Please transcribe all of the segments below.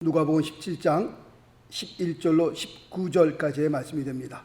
누가복음 17장 11절로 19절까지의 말씀이 됩니다.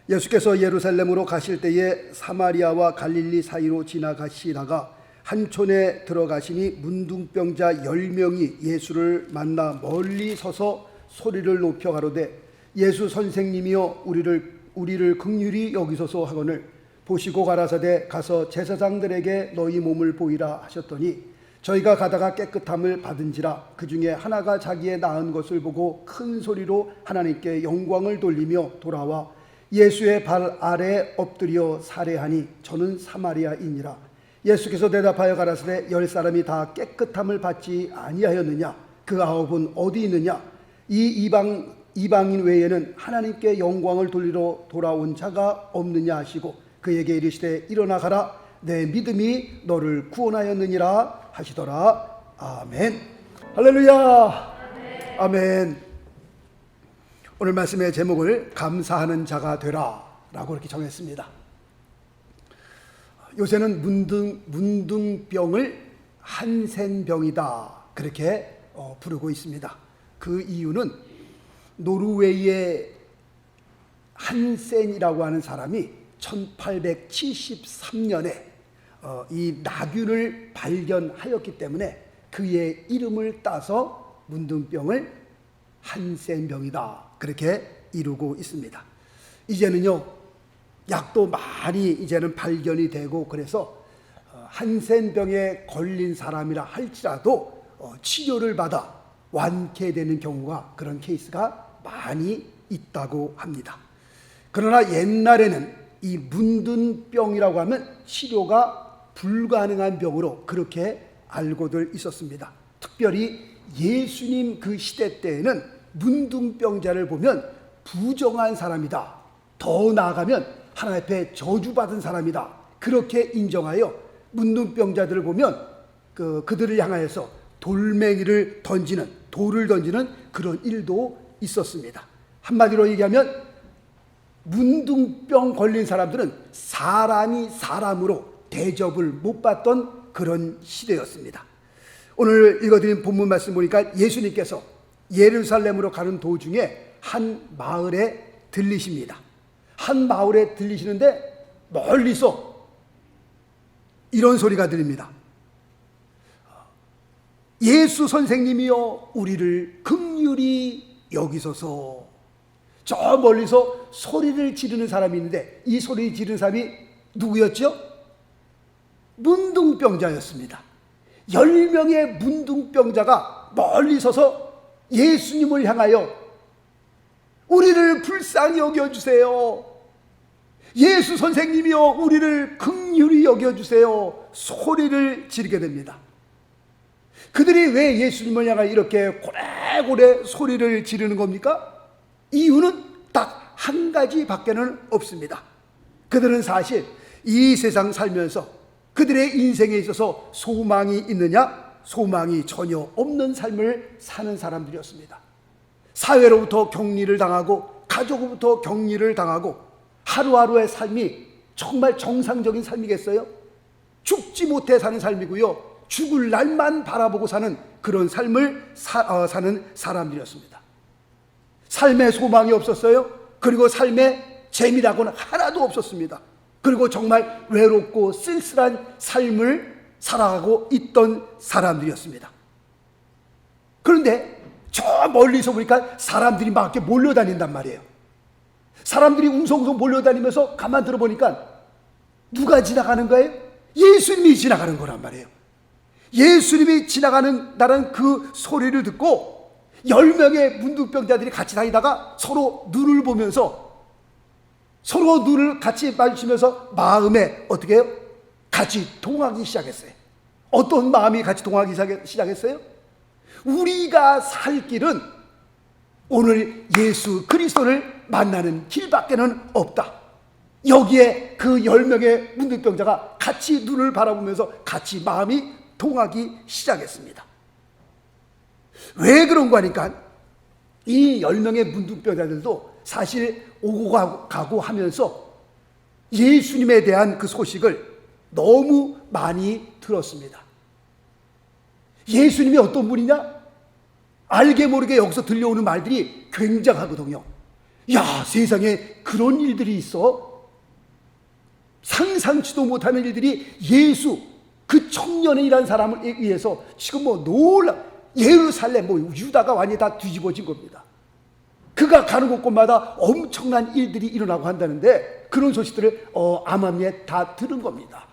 예수께서 예루살렘으로 가실 때에 사마리아와 갈릴리 사이로 지나가시다가 한 촌에 들어가시니 문둥병자 10명이 예수를 만나 멀리 서서 소리를 높여 가로되 예수 선생님이여 우리를 긍휼히 여기소서 하거늘 보시고 가라사대 가서 제사장들에게 너희 몸을 보이라 하셨더니 저희가 가다가 깨끗함을 받은지라 그 중에 하나가 자기의 나은 것을 보고 큰 소리로 하나님께 영광을 돌리며 돌아와 예수의 발 아래 엎드려 살해하니 저는 사마리아인이라. 예수께서 대답하여 가라사대 10사람이 다 깨끗함을 받지 아니하였느냐? 그 9은 어디 있느냐? 이 이방인 외에는 하나님께 영광을 돌리러 돌아온 자가 없느냐 하시고 그에게 이르시되 일어나 가라 내 믿음이 너를 구원하였느니라 하시더라. 아멘. 할렐루야. 아멘. 오늘 말씀의 제목을 감사하는 자가 되라 라고 이렇게 정했습니다. 요새는 문둥병을 한센병이다 그렇게 부르고 있습니다. 그 이유는 노르웨이의 한센이라고 하는 사람이 1873년에 이 나균을 발견하였기 때문에 그의 이름을 따서 문둥병을 한센병이다 그렇게 이루고 있습니다. 이제는요 약도 많이 이제는 발견이 되고 그래서 한센병에 걸린 사람이라 할지라도 치료를 받아 완쾌되는 경우가 그런 케이스가 많이 있다고 합니다. 그러나 옛날에는 이 문둥병이라고 하면 치료가 불가능한 병으로 그렇게 알고들 있었습니다. 특별히 예수님 그 시대 때에는 문둥병자를 보면 부정한 사람이다, 더 나아가면 하나님 앞에 저주받은 사람이다 그렇게 인정하여 문둥병자들을 보면 그들을 향하여서 돌멩이를 던지는, 돌을 던지는 그런 일도 있었습니다. 한마디로 얘기하면 문둥병 걸린 사람들은 사람이 사람으로 대접을 못 받던 그런 시대였습니다. 오늘 읽어드린 본문 말씀 보니까 예수님께서 예루살렘으로 가는 도중에 한 마을에 들리십니다. 한 마을에 들리시는데 멀리서 이런 소리가 들립니다. 예수 선생님이여 우리를 긍휼히 여기소서. 저 멀리서 소리를 지르는 사람이 있는데 이 소리 지르는 사람이 누구였죠? 문둥병자였습니다. 10명의 문둥병자가 멀리 서서 예수님을 향하여 우리를 불쌍히 여겨주세요, 예수 선생님이여 우리를 긍휼히 여겨주세요 소리를 지르게 됩니다. 그들이 왜 예수님을 향하여 이렇게 고래고래 소리를 지르는 겁니까? 이유는 딱 한 가지 밖에는 없습니다. 그들은 사실 이 세상 살면서 그들의 인생에 있어서 소망이 있느냐? 소망이 전혀 없는 삶을 사는 사람들이었습니다. 사회로부터 격리를 당하고 가족으로부터 격리를 당하고 하루하루의 삶이 정말 정상적인 삶이겠어요? 죽지 못해 사는 삶이고요, 죽을 날만 바라보고 사는 그런 삶을 사는 사람들이었습니다. 삶에 소망이 없었어요. 그리고 삶에 재미라고는 하나도 없었습니다. 그리고 정말 외롭고 쓸쓸한 삶을 살아가고 있던 사람들이었습니다. 그런데 저 멀리서 보니까 사람들이 막 이렇게 몰려다닌단 말이에요. 사람들이 웅성웅성 몰려다니면서 가만 들어보니까 누가 지나가는 거예요? 예수님이 지나가는 거란 말이에요. 예수님이 지나가는다는 그 소리를 듣고 10명의 문둥병자들이 같이 다니다가 서로 눈을 보면서 서로 눈을 같이 마주치면서 마음에 어떻게 해요? 같이 통하기 시작했어요. 어떤 마음이 같이 통하기 시작했어요? 우리가 살 길은 오늘 예수 그리스도를 만나는 길밖에는 없다. 여기에 그 10명의 문둥병자가 같이 눈을 바라보면서 같이 마음이 통하기 시작했습니다. 왜 그런가 하니까 이 10명의 문둥병자들도 사실 오고 가고 하면서 예수님에 대한 그 소식을 너무 많이 들었습니다. 예수님이 어떤 분이냐? 알게 모르게 여기서 들려오는 말들이 굉장하거든요. 야, 세상에 그런 일들이 있어? 상상치도 못하는 일들이 예수, 그 청년이라는 사람을 위해서 지금 놀라, 예루살렘, 유다가 완전히 다 뒤집어진 겁니다. 그가 가는 곳곳마다 엄청난 일들이 일어나고 한다는데, 그런 소식들을 암암리에 다 들은 겁니다.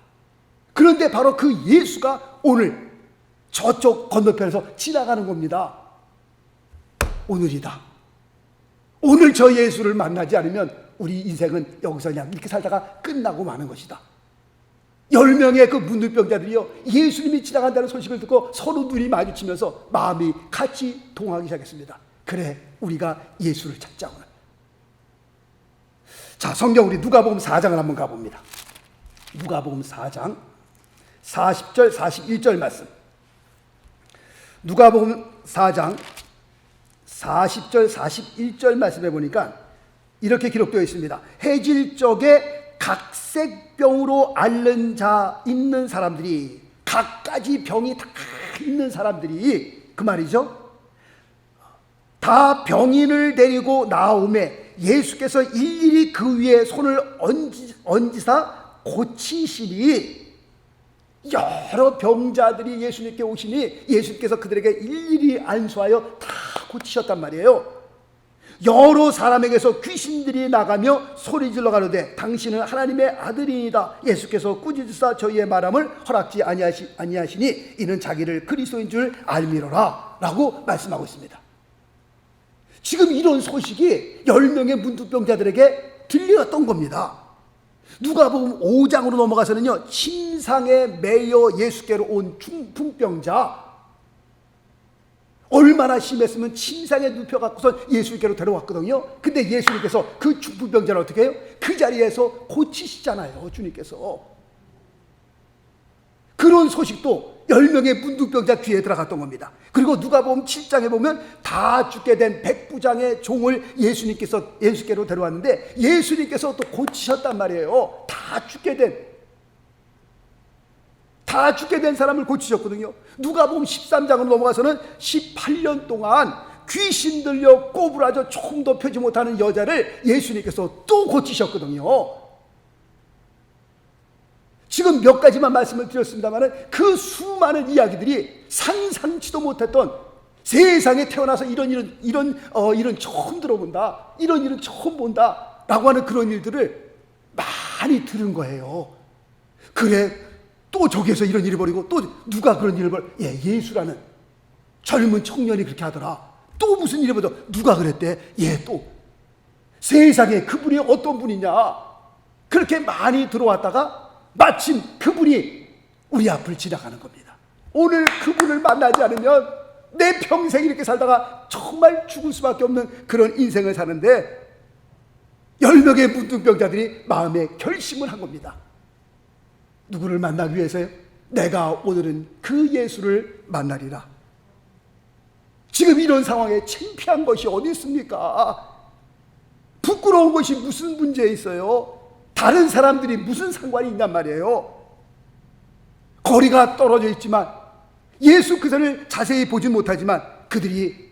그런데 바로 그 예수가 오늘 저쪽 건너편에서 지나가는 겁니다. 오늘이다. 오늘 저 예수를 만나지 않으면 우리 인생은 여기서 그냥 이렇게 살다가 끝나고 마는 것이다. 10명의 그 문둥병자들이요, 예수님이 지나간다는 소식을 듣고 서로 눈이 마주치면서 마음이 같이 동하기 시작했습니다. 그래, 우리가 예수를 찾자 오늘. 자, 성경 우리 누가복음 4장을 한번 가봅니다. 누가복음 4장 40절 41절 말씀. 누가복음 4장 40절 41절 말씀해 보니까 이렇게 기록되어 있습니다. 해질 적에 각색병으로 앓는 자 있는 사람들이, 각가지 병이 다 있는 사람들이, 그 말이죠, 다 병인을 데리고 나오매 예수께서 일일이 그 위에 손을 얹으사 고치시니, 여러 병자들이 예수님께 오시니 예수님께서 그들에게 일일이 안수하여 다 고치셨단 말이에요. 여러 사람에게서 귀신들이 나가며 소리질러 가로되 당신은 하나님의 아들이니이다. 예수께서 꾸짖으사 저희의 말함을 허락지 아니하시니 이는 자기를 그리스도인 줄 알미로라 라고 말씀하고 있습니다. 지금 이런 소식이 10명의 문둥병자들에게 들렸던 겁니다. 누가복음 5장으로 넘어가서는요, 침상에 매여 예수께로 온 중풍병자, 얼마나 심했으면 침상에 눕혀갖고서 예수님께로 데려왔거든요. 근데 예수님께서 그 중풍병자를 어떻게 해요? 그 자리에서 고치시잖아요, 주님께서. 그런 소식도 10명의 문둥병자 귀에 들어갔던 겁니다. 그리고 누가복음 7장에 보면 다 죽게 된 백부장의 종을 예수께로 데려왔는데 예수님께서 또 고치셨단 말이에요. 다 죽게 된 사람을 고치셨거든요. 누가복음 13장으로 넘어가서는 18년 동안 귀신 들려 꼬부라져 조금도 펴지 못하는 여자를 예수님께서 또 고치셨거든요. 지금 몇 가지만 말씀을 드렸습니다만 그 수많은 이야기들이 상상치도 못했던, 세상에 태어나서 이런 일은 처음 들어본다, 이런 일은 처음 본다 라고 하는 그런 일들을 많이 들은 거예요. 그래, 또 저기에서 이런 일이 벌이고, 또 누가 그런 일을 예수라는 젊은 청년이 그렇게 하더라. 또 무슨 일이 벌어져, 누가 그랬대? 또 세상에 그분이 어떤 분이냐, 그렇게 많이 들어왔다가 마침 그분이 우리 앞을 지나가는 겁니다. 오늘 그분을 만나지 않으면 내 평생 이렇게 살다가 정말 죽을 수밖에 없는 그런 인생을 사는데 10명의 문둥병자들이 마음에 결심을 한 겁니다. 누구를 만나기 위해서요? 내가 오늘은 그 예수를 만나리라. 지금 이런 상황에 창피한 것이 어디 있습니까? 부끄러운 것이 무슨 문제에 있어요? 다른 사람들이 무슨 상관이 있냔 말이에요. 거리가 떨어져 있지만 예수 그들을 자세히 보지 못하지만 그들이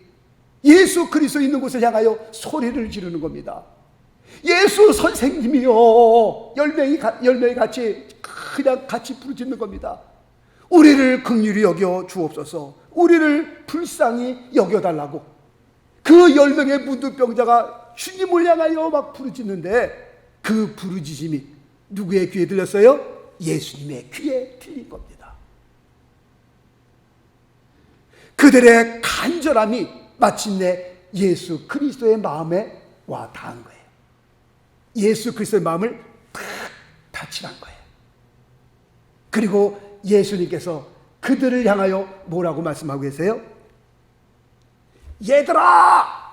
예수 그리스도 있는 곳을 향하여 소리를 지르는 겁니다. 예수 선생님이요. 10명이 같이 부르짖는 겁니다. 우리를 긍휼히 여겨 주옵소서. 우리를 불쌍히 여겨달라고. 그 10명의 문둥병자가 주님을 향하여 막 부르짖는데 그 부르짖음이 누구의 귀에 들렸어요? 예수님의 귀에 들린 겁니다. 그들의 간절함이 마침내 예수 그리스도의 마음에 와 닿은 거예요. 예수 그리스도의 마음을 탁 다치란 거예요. 그리고 예수님께서 그들을 향하여 뭐라고 말씀하고 계세요? 얘들아,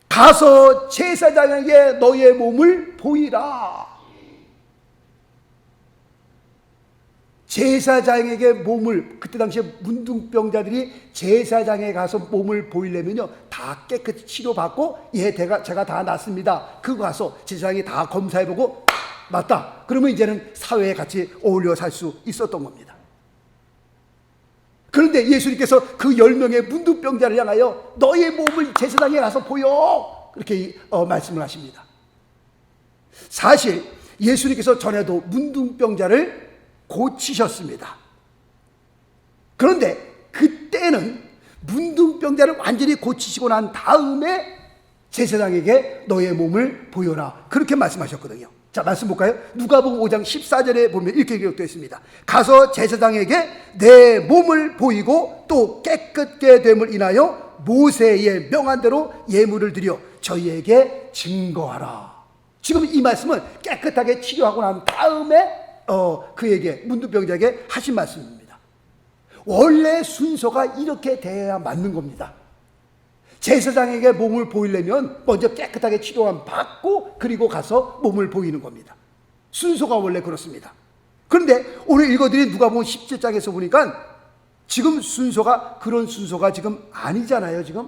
가서 제사장에게 너의 몸을 보이라. 제사장에게 몸을, 그때 당시에 문둥병자들이 제사장에 가서 몸을 보이려면요 다 깨끗이 치료받고 제가 다 낫습니다. 그거 가서 제사장이 다 검사해보고 맞다 그러면 이제는 사회에 같이 어울려 살 수 있었던 겁니다. 그런데 예수님께서 그 10명의 문둥병자를 향하여 너의 몸을 제사장에 가서 보여, 그렇게 말씀을 하십니다. 사실 예수님께서 전에도 문둥병자를 고치셨습니다. 그런데 그때는 문둥병자를 완전히 고치시고 난 다음에 제사장에게 너의 몸을 보여라, 그렇게 말씀하셨거든요. 자, 말씀 볼까요? 누가복음 5장 14절에 보면 이렇게 기록되어 있습니다. 가서 제사장에게 내 몸을 보이고 또 깨끗게 됨을 인하여 모세의 명한대로 예물을 드려 저희에게 증거하라. 지금 이 말씀은 깨끗하게 치료하고 난 다음에 그에게, 문둥병자에게 하신 말씀입니다. 원래 순서가 이렇게 돼야 맞는 겁니다. 제사장에게 몸을 보이려면 먼저 깨끗하게 치료만 받고 그리고 가서 몸을 보이는 겁니다. 순서가 원래 그렇습니다. 그런데 오늘 읽어드린 누가복음 17장에서 보니까 지금 순서가 그런 순서가 지금 아니잖아요. 지금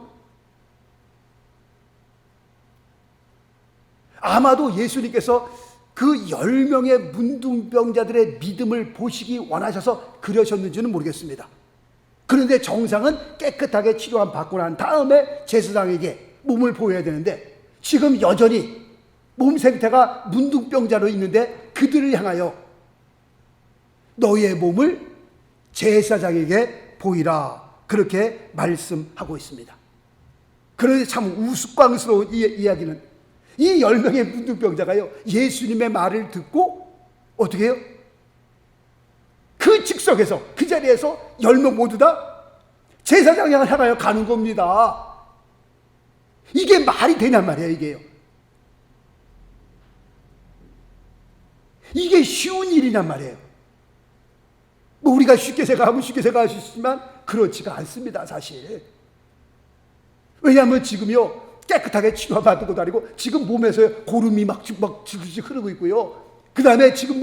아마도 예수님께서 그 10명의 문둥병자들의 믿음을 보시기 원하셔서 그러셨는지는 모르겠습니다. 그런데 정상은 깨끗하게 치료한 받고 난 다음에 제사장에게 몸을 보여야 되는데, 지금 여전히 몸 상태가 문둥병자로 있는데 그들을 향하여 너희의 몸을 제사장에게 보이라, 그렇게 말씀하고 있습니다. 그런데 참 우스꽝스러운 이 이야기는, 이 10명의 문둥병자가요, 예수님의 말을 듣고 어떻게 해요? 그 즉석에서, 그 자리에서 10명 모두 다 제사장을 향하여 가는 겁니다. 이게 말이 되냔 말이에요, 이게요. 이게 쉬운 일이냔 말이에요. 뭐 우리가 쉽게 생각하면 쉽게 생각할 수 있지만 그렇지가 않습니다, 사실. 왜냐하면 지금요, 깨끗하게 치료받고 다니고 지금 몸에서 고름이 막 지글지글 흐르고 있고요. 그 다음에 지금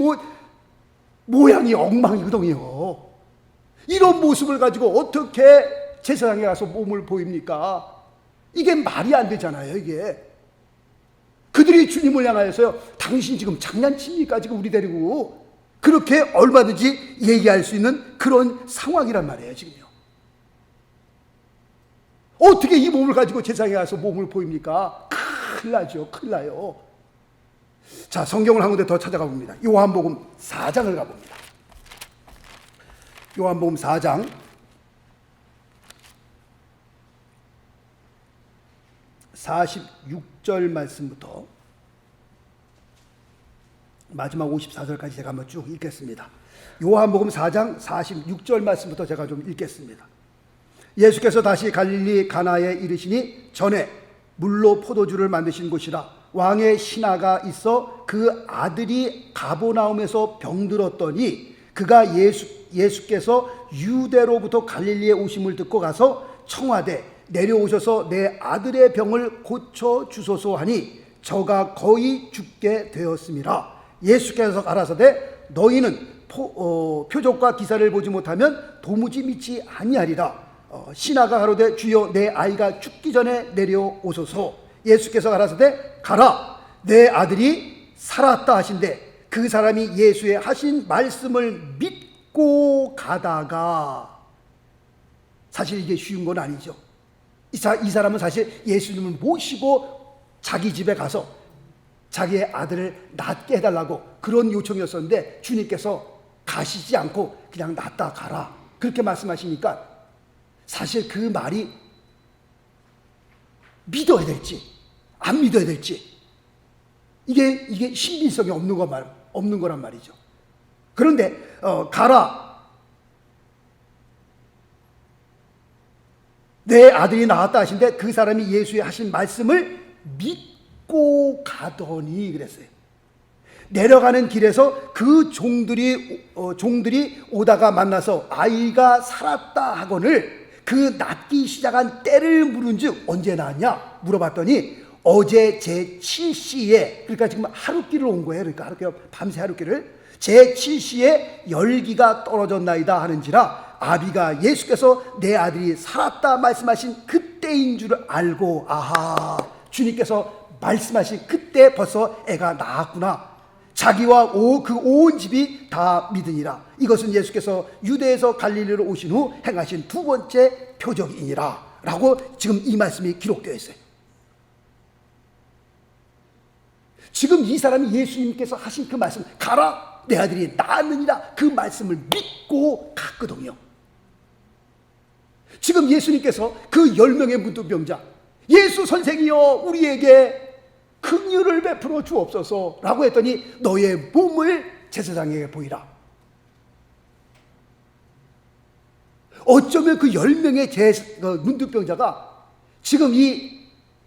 모양이 엉망이거든요. 이런 모습을 가지고 어떻게 제사장에 가서 몸을 보입니까? 이게 말이 안 되잖아요, 이게. 그들이 주님을 향하여서요, 당신 지금 장난칩니까? 지금 우리 데리고. 그렇게 얼마든지 얘기할 수 있는 그런 상황이란 말이에요, 지금요. 어떻게 이 몸을 가지고 제사장에 가서 몸을 보입니까? 큰일 나죠, 큰일 나요. 자, 성경을 한 군데 더 찾아가 봅니다. 요한복음 4장을 가봅니다. 요한복음 4장 46절 말씀부터 마지막 54절까지 제가 한번 쭉 읽겠습니다. 요한복음 4장 46절 말씀부터 제가 좀 읽겠습니다. 예수께서 다시 갈릴리 가나에 이르시니 전에 물로 포도주를 만드신 곳이라 왕의 신하가 있어 그 아들이 가버나움에서 병들었더니 그가 예수께서 유대로부터 갈릴리에 오심을 듣고 가서 청하되 내려오셔서 내 아들의 병을 고쳐 주소서 하니 저가 거의 죽게 되었음이라. 예수께서 가라사대 너희는 표적과 기사를 보지 못하면 도무지 믿지 아니하리라. 신하가 가로되 주여 내 아이가 죽기 전에 내려오소서. 예수께서 가라사대 가라 내 아들이 살았다 하신대 그 사람이 예수의 하신 말씀을 믿고 가다가, 사실 이게 쉬운 건 아니죠. 이 사람은 사실 예수님을 모시고 자기 집에 가서 자기의 아들을 낫게 해달라고 그런 요청이었었는데 주님께서 가시지 않고 그냥 낫다 가라 그렇게 말씀하시니까 사실 그 말이 믿어야 될지 안 믿어야 될지 이게 신빙성이 없는 거란 말이죠. 그런데 가라 내 아들이 나왔다 하신데 그 사람이 예수의 하신 말씀을 믿고 가더니 그랬어요. 내려가는 길에서 그 종들이 오다가 만나서 아이가 살았다 하거늘 그 낫기 시작한 때를 물은즉 언제 나왔냐 물어봤더니 어제 제7시에, 그러니까 지금 하룻길을 온 거예요. 그러니까 밤새 하룻길을 제7시에 열기가 떨어졌나이다 하는지라 아비가 예수께서 내 아들이 살았다 말씀하신 그때인 줄 알고, 아하, 주님께서 말씀하신 그때 벌써 애가 나았구나. 자기와 그 온 집이 다 믿으니라. 이것은 예수께서 유대에서 갈릴리로 오신 후 행하신 두 번째 표적이니라 라고 지금 이 말씀이 기록되어 있어요. 지금 이 사람이 예수님께서 하신 그 말씀, 가라 내 아들이 나았느니라, 그 말씀을 믿고 갔거든요. 지금 예수님께서 그 10명의 문둥병자, 예수 선생이여 우리에게 긍휼을 베풀어 주옵소서 라고 했더니 너의 몸을 제사장에게 보이라. 어쩌면 그 10명의 문둥병자가 지금 이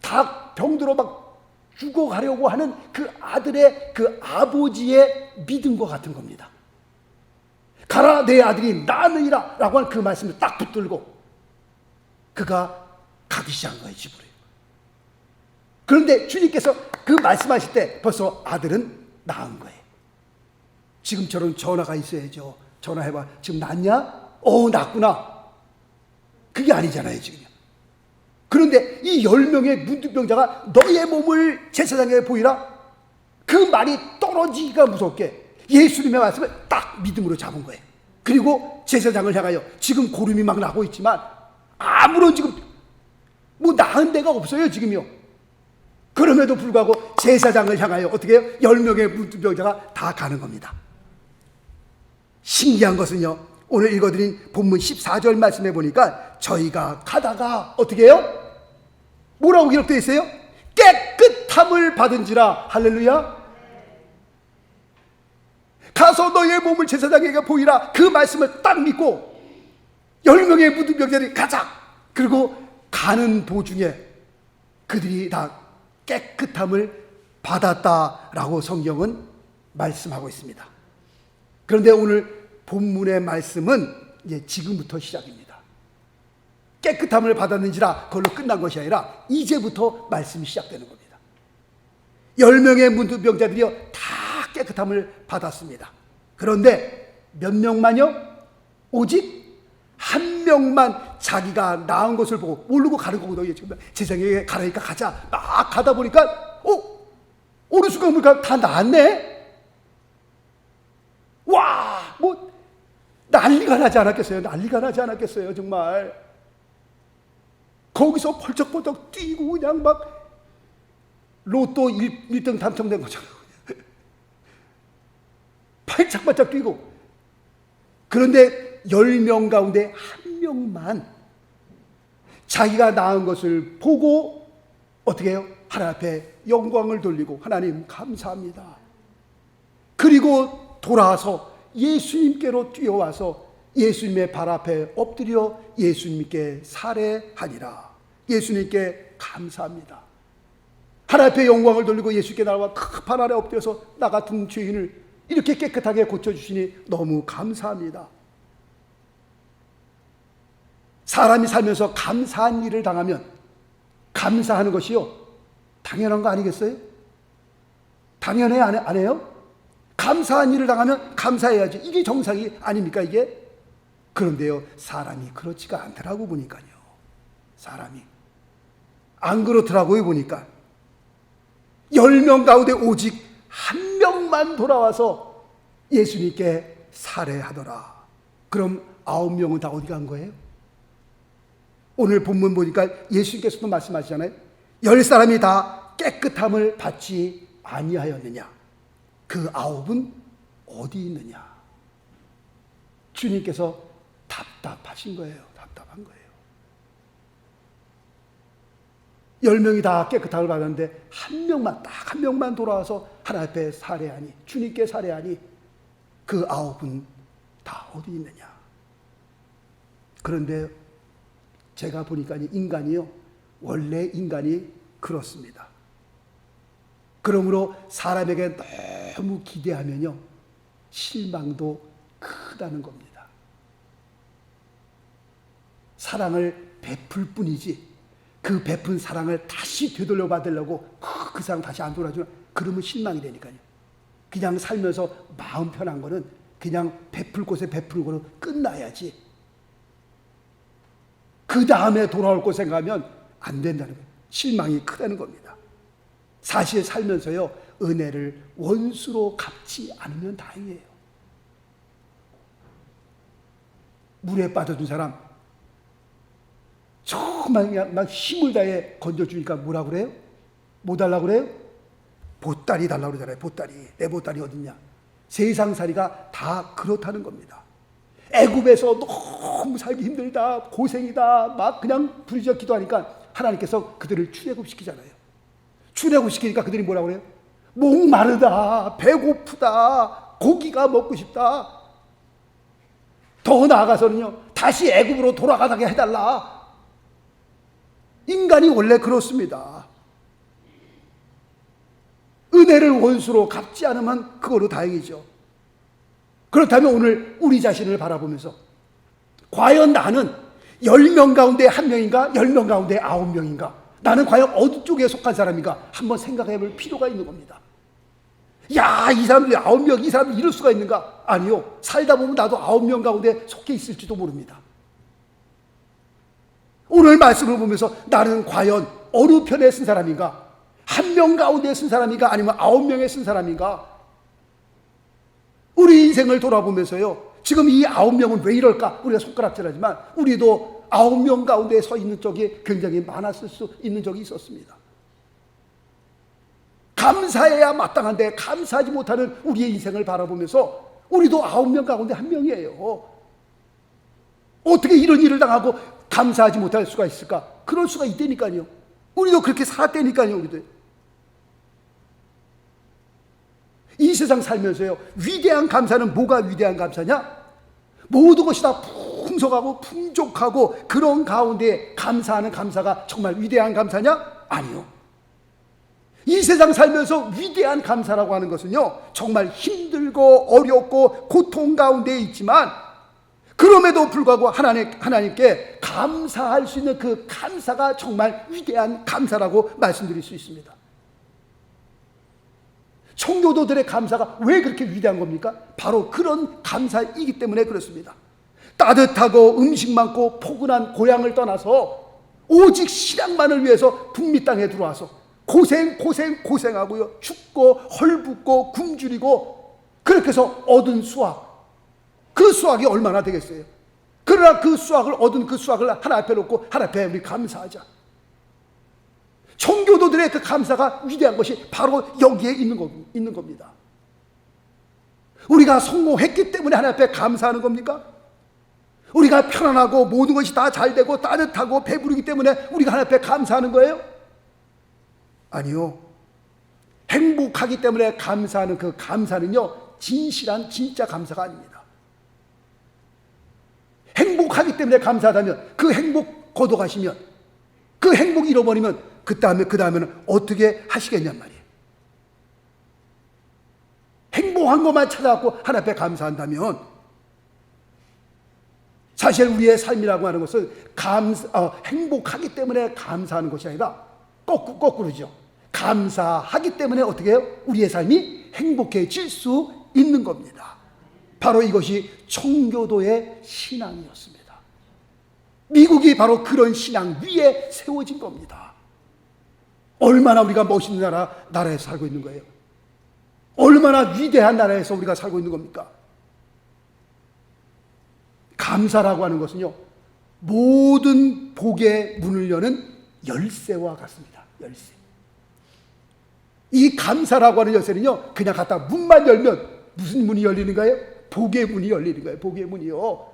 다 병들어 막 죽어가려고 하는 그 아들의 그 아버지의 믿음과 같은 겁니다. 가라 내 아들이 나으니라 라고 하는 그 말씀을 딱 붙들고 그가 가기 시작한 거예요, 집으로. 그런데 주님께서 그 말씀하실 때 벌써 아들은 나은 거예요. 지금처럼 전화가 있어야죠. 전화해봐. 지금 낫냐? 낫구나. 그게 아니잖아요, 지금. 그런데 이 10명의 문둥병자가 너의 몸을 제사장에게 보이라. 그 말이 떨어지기가 무섭게 예수님의 말씀을 딱 믿음으로 잡은 거예요. 그리고 제사장을 향하여, 지금 고름이 막 나고 있지만 아무런 지금 뭐 나은 데가 없어요, 지금요. 그럼에도 불구하고 제사장을 향하여 어떻게 해요? 10명의 문둥병자가 다 가는 겁니다. 신기한 것은요, 오늘 읽어드린 본문 14절 말씀해 보니까 저희가 가다가 어떻게 해요? 뭐라고 기록되어 있어요? 깨끗함을 받은지라. 할렐루야. 가서 너의 몸을 제사장에게 보이라. 그 말씀을 딱 믿고 10명의 문둥병자들이 가자. 그리고 가는 도중에 그들이 다 깨끗함을 받았다라고 성경은 말씀하고 있습니다. 그런데 오늘 본문의 말씀은 이제 지금부터 시작입니다. 깨끗함을 받았는지라 그걸로 끝난 것이 아니라 이제부터 말씀이 시작되는 겁니다. 10명의 문둥병자들이요 다 깨끗함을 받았습니다. 그런데 몇 명만요? 오직 한 명만 자기가 나은 것을 보고 모르고 가는 거거든요. 지금 제사장에게 가라니까 가자. 막 가다 보니까 어느 순간 보니까 다 나았네. 와, 뭐 난리가 나지 않았겠어요? 난리가 나지 않았겠어요? 정말 거기서 펄쩍펄쩍 뛰고 그냥 막 로또 1등 당첨된 거죠. 팔짝팔짝 뛰고. 그런데 10명 가운데 한 명만 자기가 낳은 것을 보고 어떻게 해요? 하나님 앞에 영광을 돌리고 하나님 감사합니다. 그리고 돌아와서 예수님께로 뛰어와서 예수님의 발 앞에 엎드려 예수님께 살해하니라. 예수님께 감사합니다. 하나님 앞에 영광을 돌리고 예수께 나와 발 아래 엎드려서 나 같은 죄인을 이렇게 깨끗하게 고쳐주시니 너무 감사합니다. 사람이 살면서 감사한 일을 당하면 감사하는 것이요 당연한 거 아니겠어요? 당연해 안 해요? 감사한 일을 당하면 감사해야지. 이게 정상이 아닙니까 이게? 그런데요 사람이 그렇지가 않더라고 보니까요. 사람이 안 그렇더라고요 보니까. 10명 가운데 오직 한 명만 돌아와서 예수님께 살해하더라. 그럼 9명은 다 어디 간 거예요? 오늘 본문 보니까 예수님께서도 말씀하시잖아요. 10사람이 다 깨끗함을 받지 아니하였느냐. 그 9은 어디 있느냐. 주님께서 답답하신 거예요. 답답한 거예요. 10명이 다 깨끗함을 받았는데 한 명만, 딱 한 명만 돌아와서 하나님 앞에 살해하니, 주님께 살해하니 그 9은 다 어디 있느냐. 그런데 제가 보니까 인간이요, 원래 인간이 그렇습니다. 그러므로 사람에게 너무 기대하면요 실망도 크다는 겁니다. 사랑을 베풀 뿐이지 그 베푼 사랑을 다시 되돌려 받으려고 그 사랑 다시 안 돌아주면 그러면 실망이 되니까요. 그냥 살면서 마음 편한 거는 그냥 베풀 곳에 베푸는 거로 끝나야지. 그 다음에 돌아올 곳 생각하면 안 된다는 거예요. 실망이 크다는 겁니다. 사실 살면서요 은혜를 원수로 갚지 않으면 다행이에요. 물에 빠져준 사람 정말 그냥 막 힘을 다해 건져주니까 뭐라 그래요? 뭐 달라고 그래요? 보따리 달라고 그러잖아요. 보따리. 내 보따리 어딨냐? 세상살이가 다 그렇다는 겁니다. 애굽에서 너무 살기 힘들다, 고생이다, 막 그냥 부르짖어 기도하니까 하나님께서 그들을 출애굽시키잖아요. 출애굽시키니까 그들이 뭐라고 그래요? 목마르다, 배고프다, 고기가 먹고 싶다. 더 나아가서는요, 다시 애굽으로 돌아가게 해달라. 인간이 원래 그렇습니다. 은혜를 원수로 갚지 않으면 그거로 다행이죠. 그렇다면 오늘 우리 자신을 바라보면서 과연 나는 10명 가운데 1명인가 10명 가운데 9명인가, 나는 과연 어느 쪽에 속한 사람인가 한번 생각해 볼 필요가 있는 겁니다. 야, 이 사람들이 9명, 이 사람들이 이럴 수가 있는가? 아니요, 살다 보면 나도 9명 가운데 속해 있을지도 모릅니다. 오늘 말씀을 보면서 나는 과연 어느 편에 쓴 사람인가? 1명 가운데 쓴 사람인가? 아니면 9명에 쓴 사람인가? 우리 인생을 돌아보면서요, 지금 이 9명은 왜 이럴까? 우리가 손가락질하지만 우리도 9명 가운데 서 있는 적이 굉장히 많았을 수 있는 적이 있었습니다. 감사해야 마땅한데 감사하지 못하는 우리의 인생을 바라보면서 우리도 9명 가운데 1명이에요. 어떻게 이런 일을 당하고 감사하지 못할 수가 있을까? 그럴 수가 있다니까요. 우리도 그렇게 살았다니까요. 우리도 이 세상 살면서요, 위대한 감사는 뭐가 위대한 감사냐? 모든 것이 다 풍성하고 풍족하고 그런 가운데 감사하는 감사가 정말 위대한 감사냐? 아니요. 이 세상 살면서 위대한 감사라고 하는 것은요, 정말 힘들고 어렵고 고통 가운데 있지만 그럼에도 불구하고 하나님께 감사할 수 있는 그 감사가 정말 위대한 감사라고 말씀드릴 수 있습니다. 청교도들의 감사가 왜 그렇게 위대한 겁니까? 바로 그런 감사이기 때문에 그렇습니다. 따뜻하고 음식 많고 포근한 고향을 떠나서 오직 신앙만을 위해서 북미 땅에 들어와서 고생하고요, 춥고 헐붓고 굶주리고 그렇게 해서 얻은 수확, 그 수확이 얼마나 되겠어요? 그러나 그 수확을 얻은 그 수확을 하나 앞에 놓고 하나 앞에 우리 감사하자. 청교도들의 그 감사가 위대한 것이 바로 여기에 있는 겁니다. 우리가 성공했기 때문에 하나님 앞에 감사하는 겁니까? 우리가 편안하고 모든 것이 다 잘되고 따뜻하고 배부르기 때문에 우리가 하나님 앞에 감사하는 거예요? 아니요. 행복하기 때문에 감사하는 그 감사는요, 진실한 진짜 감사가 아닙니다. 행복하기 때문에 감사하다면 그 행복 거둬가시면, 그 행복 잃어버리면 그 다음에는 어떻게 하시겠냔 말이에요. 행복한 것만 찾아갖고 하나님 앞에 감사한다면, 사실 우리의 삶이라고 하는 것은 행복하기 때문에 감사하는 것이 아니라 거꾸로죠. 감사하기 때문에 어떻게 해요? 우리의 삶이 행복해질 수 있는 겁니다. 바로 이것이 청교도의 신앙이었습니다. 미국이 바로 그런 신앙 위에 세워진 겁니다. 얼마나 우리가 멋있는 나라에서 살고 있는 거예요. 얼마나 위대한 나라에서 우리가 살고 있는 겁니까? 감사라고 하는 것은요, 모든 복의 문을 여는 열쇠와 같습니다. 열쇠. 이 감사라고 하는 열쇠는요, 그냥 갖다 문만 열면 무슨 문이 열리는 거예요? 복의 문이 열리는 거예요. 복의 문이요.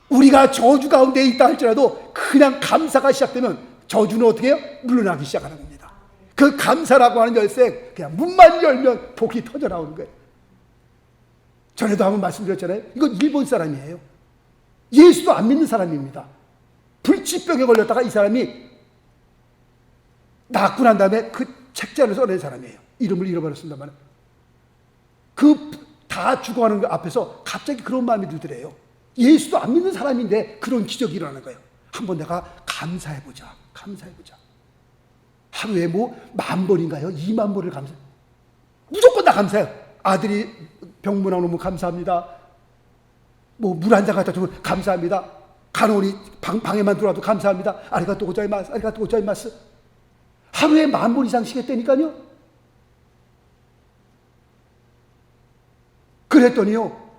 우리가 저주 가운데 있다 할지라도 그냥 감사가 시작되면 저주는 어떻게 해요? 물러나기 시작하는 겁니다. 그 감사라고 하는 열쇠, 그냥 문만 열면 복이 터져 나오는 거예요. 전에도 한번 말씀드렸잖아요. 이건 일본 사람이에요. 예수도 안 믿는 사람입니다. 불치병에 걸렸다가 이 사람이 낫고 난 다음에 그 책자를 써낸 사람이에요. 이름을 잃어버렸습니다만, 그 다 죽어가는 그 앞에서 갑자기 그런 마음이 들더래요. 예수도 안 믿는 사람인데 그런 기적이 일어나는 거예요. 한번 내가 감사해보자. 하루에 10,000번인가요? 20,000번을 감사해. 무조건 다 감사해요. 아들이 병문안 오면 감사합니다. 물 한 잔 갖다 주면 감사합니다. 간호원이 방에만 들어와도 감사합니다. 아리가또 고자이마스. 하루에 10,000번 이상씩 했다니까요. 그랬더니요,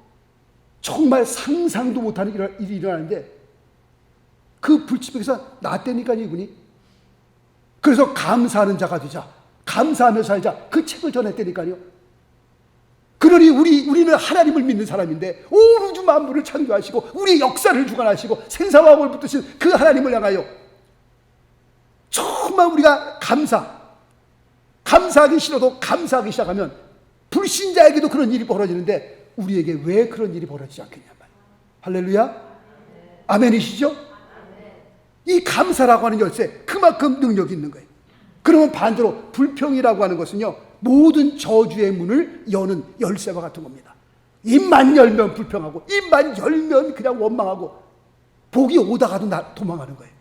정말 상상도 못하는 일이 일어나는데 그 불치병에서 낫다니까요, 이분이. 그래서 감사하는 자가 되자, 감사하며 살자, 그 책을 전했다니까요. 그러니 우리는 하나님을 믿는 사람인데 온 우주 만물을 창조하시고 우리의 역사를 주관하시고 생사화복을 붙드신 그 하나님을 향하여 정말 우리가 감사하기 싫어도 감사하기 시작하면 불신자에게도 그런 일이 벌어지는데 우리에게 왜 그런 일이 벌어지지 않겠냐 말이에요. 할렐루야. 아멘이시죠? 이 감사라고 하는 열쇠, 그만큼 능력이 있는 거예요. 그러면 반대로 불평이라고 하는 것은요, 모든 저주의 문을 여는 열쇠와 같은 겁니다. 입만 열면 불평하고 입만 열면 그냥 원망하고 복이 오다가도 도망가는 거예요.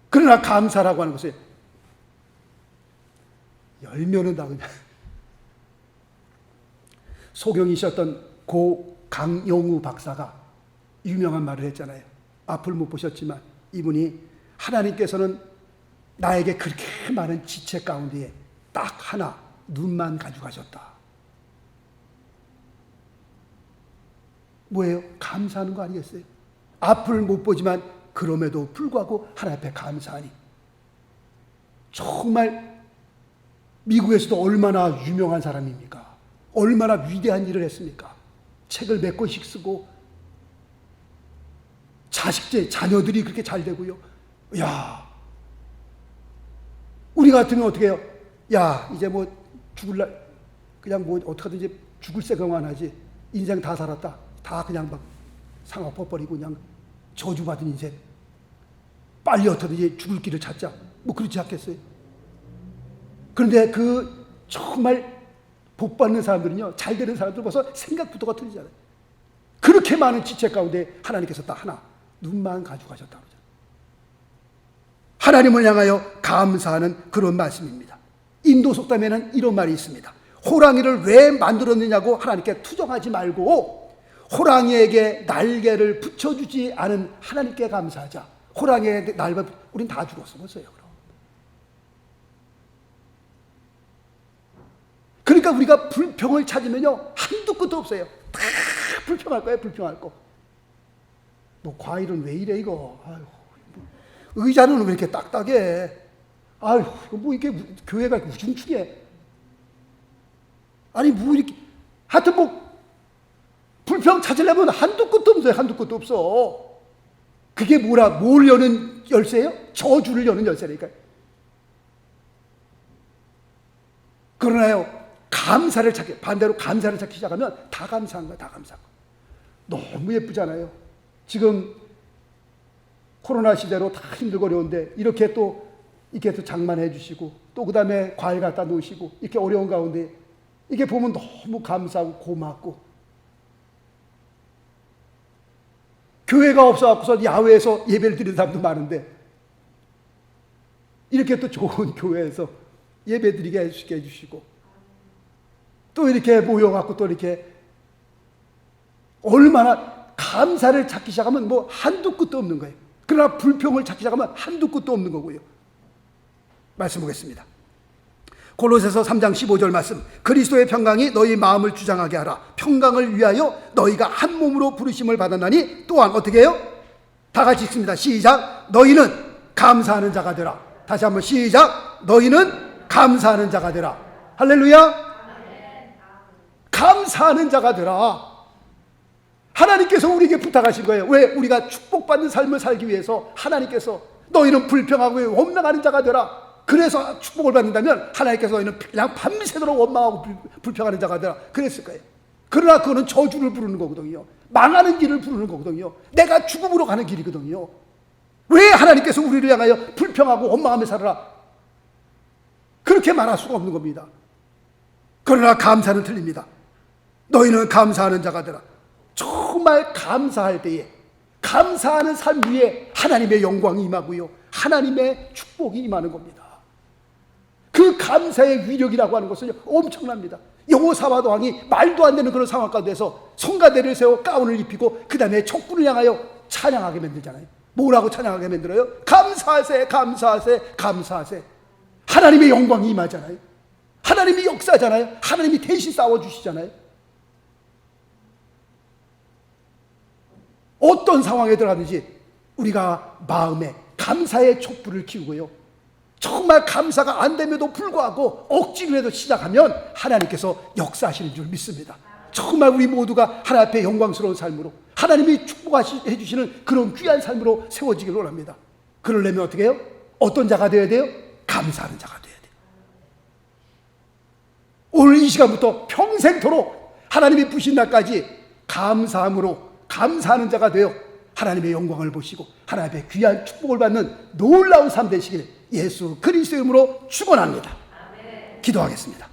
그러나 감사라고 하는 것은 열면은 다 그냥. 소경이셨던 고 강용우 박사가 유명한 말을 했잖아요. 앞을 못 보셨지만 이분이 하나님께서는 나에게 그렇게 많은 지체 가운데에 딱 하나 눈만 가져가셨다. 뭐예요? 감사하는 거 아니겠어요? 앞을 못 보지만 그럼에도 불구하고 하나님 앞에 감사하니. 정말 미국에서도 얼마나 유명한 사람입니까? 얼마나 위대한 일을 했습니까? 책을 몇 권씩 쓰고 자녀들이 그렇게 잘 되고요. 야, 우리 같으면 어떻게 해요? 야, 이제 뭐 죽을날 그냥 뭐 어떻게든지 죽을 생각만 하지. 인생 다 살았다. 다 그냥 막 상어 퍼버리고 그냥 저주받은 인생. 빨리 어떻게든지 죽을 길을 찾자. 뭐 그렇지 않겠어요? 그런데 그 정말 복 받는 사람들은요, 잘 되는 사람들 벌써 생각부터가 틀리잖아요. 그렇게 많은 지체 가운데 하나님께서 딱 하나 눈만 가져가셨다 그러죠. 하나님을 향하여 감사하는 그런 말씀입니다. 인도 속담에는 이런 말이 있습니다. 호랑이를 왜 만들었느냐고 하나님께 투정하지 말고 호랑이에게 날개를 붙여주지 않은 하나님께 감사하자. 호랑이에게 날개, 우린 다 죽었어 보세요. 그러니까 우리가 불평을 찾으면요, 한두 끝도 없어요. 다 불평할 거예요. 불평할 거. 뭐 과일은 왜 이래 이거. 아유, 의자는 왜 이렇게 딱딱해. 아유, 뭐 이게 교회가 우중충해. 아니 뭐 이렇게 하여튼 뭐 불평 찾으려면 한두 끝도 없어요. 한두 끝도 없어. 그게 뭘 여는 열쇠예요? 저주를 여는 열쇠니까요. 그러나요, 반대로 감사를 찾기 시작하면 다 감사한 거야. 다 감사한 거. 너무 예쁘잖아요. 지금 코로나 시대로 다 힘들고 어려운데 이렇게 또 장만해 주시고 또 그 다음에 과일 갖다 놓으시고 이렇게 어려운 가운데 이게 보면 너무 감사하고 고맙고, 교회가 없어갖고서 야외에서 예배를 드리는 사람도 많은데 이렇게 또 좋은 교회에서 예배 드리게 해주시고 또 이렇게 모여갖고 또 이렇게 얼마나 감사를 찾기 시작하면 뭐 한두 끝도 없는 거예요. 그러나 불평을 찾기 시작하면 한두 끝도 없는 거고요. 말씀 보겠습니다. 골로새서 3장 15절 말씀. 그리스도의 평강이 너희 마음을 주장하게 하라. 평강을 위하여 너희가 한 몸으로 부르심을 받았나니 또한 어떻게 해요? 다 같이 읽습니다. 시작. 너희는 감사하는 자가 되라. 다시 한번 시작. 너희는 감사하는 자가 되라. 할렐루야. 감사하는 자가 되라. 하나님께서 우리에게 부탁하신 거예요. 왜? 우리가 축복받는 삶을 살기 위해서 하나님께서 너희는 불평하고 원망하는 자가 되라. 그래서 축복을 받는다면 하나님께서 너희는 그냥 밤새도록 원망하고 불평하는 자가 되라 그랬을 거예요. 그러나 그거는 저주를 부르는 거거든요. 망하는 길을 부르는 거거든요. 내가 죽음으로 가는 길이거든요. 왜 하나님께서 우리를 향하여 불평하고 원망하며 살아라 그렇게 말할 수가 없는 겁니다. 그러나 감사는 틀립니다. 너희는 감사하는 자가 되라. 정말 감사할 때에 감사하는 삶 위에 하나님의 영광이 임하고요, 하나님의 축복이 임하는 겁니다. 그 감사의 위력이라고 하는 것은 엄청납니다. 여호사밧 왕이 말도 안 되는 그런 상황 가운데서 성가대를 세워 가운을 입히고 그 다음에 적군을 향하여 찬양하게 만들잖아요. 뭐라고 찬양하게 만들어요? 감사하세, 감사하세, 감사하세. 하나님의 영광이 임하잖아요. 하나님이 역사잖아요. 하나님이 대신 싸워주시잖아요. 어떤 상황에 들어가든지 우리가 마음에 감사의 촛불을 키우고요, 정말 감사가 안 됨에도 불구하고 억지로라도 시작하면 하나님께서 역사하시는 줄 믿습니다. 정말 우리 모두가 하나님 앞에 영광스러운 삶으로, 하나님이 축복해 주시는 그런 귀한 삶으로 세워지길 원합니다. 그러려면 어떻게 해요? 어떤 자가 되어야 돼요? 감사하는 자가 되어야 돼요. 오늘 이 시간부터 평생토록 하나님이 부신 날까지 감사함으로, 감사하는 자가 되어 하나님의 영광을 보시고 하나님의 귀한 축복을 받는 놀라운 삶 되시길 예수 그리스도의 이름으로 축원합니다. 기도하겠습니다.